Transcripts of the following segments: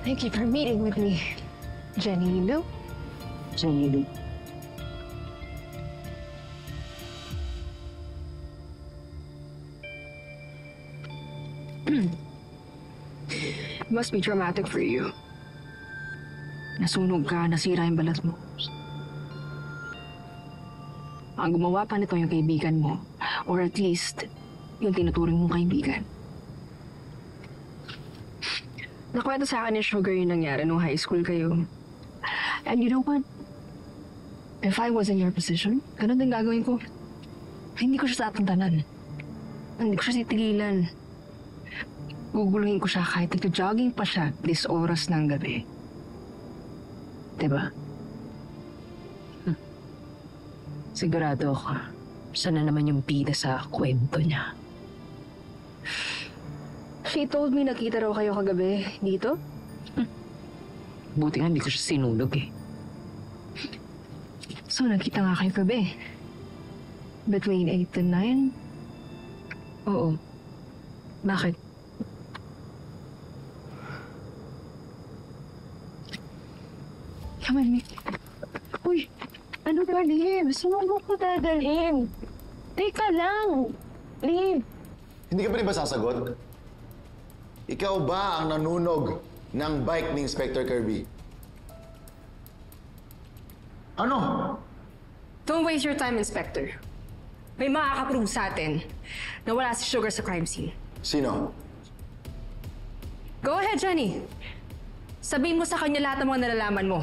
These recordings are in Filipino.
Thank you for meeting with me, Jenny Lou. Jenny Lou. It must be traumatic for you. Nasunog ka, nasira yung balat mo. Ang gumawa pa nito yung kaibigan mo. Or at least, yung tinuturing mong kaibigan. Nakwento sa akin ni Sugar yung nangyari nung high school kayo. And you know what? If I was in your position, ganun din gagawin ko. Hindi ko siya tatantanan. Hindi ko siya titigilan. Guguluhin ko siya kahit nagja-jogging pa siya this oras ng gabi. Diba? Sigurado ako. Siya na naman yung bida sa kwento niya. She told me nakita raw kayo kagabi dito. Buti nga hindi ko siya sinulog eh. So, nakita nga kayo gabi. Between 8 to 9? Oo. Bakit? Come on, Mick. Uy! Ano ba, Liv? Saan mo ko dadalhin? Teka lang! Liv! Hindi ka pa rin ba sasagot? Ikaw ba ang nanunog ng bike ni Inspector Kirby? Ano? Don't waste your time, Inspector. May makakaprove sa atin na wala si Sugar sa crime scene. Sino? Go ahead, Jenny. Sabihin mo sa kanya lahat ng mga nalalaman mo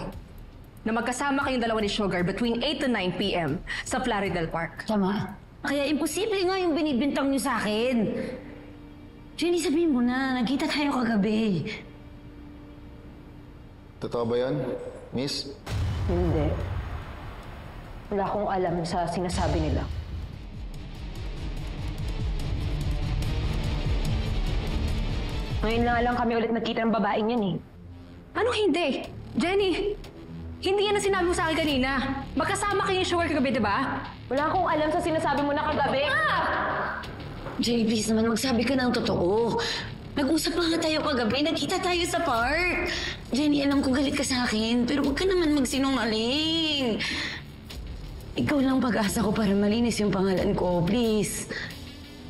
na magkasama kayong dalawa ni Sugar between 8 to 9 p.m. sa Plaridel Park. Tama. Kaya imposible nga yung binibintang niyo sa akin. Jenny, sabihin mo na, nagkita tayo kagabi. Totoo ba yan, Miss? Hindi. Wala akong alam sa sinasabi nila. Ngayon lang kami ulit nagkita ng babaeng yan eh. Ano hindi? Jenny, hindi yan ang sinabi mo sa akin kanina. Magkasama kayo ni Sugar kagabi, di ba? Wala akong alam sa sinasabi mo na kagabi. Jenny, please naman, magsabi ka ng totoo. Nag-usap na nga tayo kagabi, nagkita tayo sa park. Jenny, alam ko galit ka sa akin, pero huwag ka naman magsinungaling. Ikaw lang pag-asa ko para malinis yung pangalan ko, please.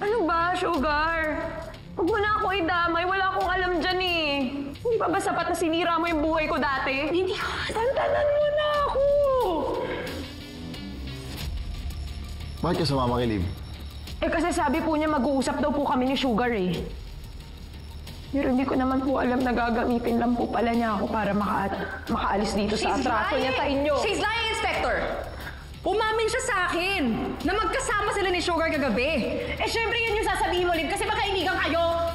Ano ba, Sugar? Huwag mo na ako idamay. Wala akong alam dyan eh. Hindi pa ba sapat na sinira mo yung buhay ko dati? Hindi ko... Tantanan mo na ako! Bakit ka sumama kay Liv? Eh kasi sabi po niya mag-uusap daw po kami ni Sugar eh. Pero hindi ko naman po alam na gagamitin lang po pala niya ako para makaalis dito sa atraso niya sa inyo. She's lying, Inspector! Umamin siya sa akin na magkasama sila ni Sugar kagabi. Eh, syempre yun yung sasabihin mo, Liv, kasi magkaibigan kayo.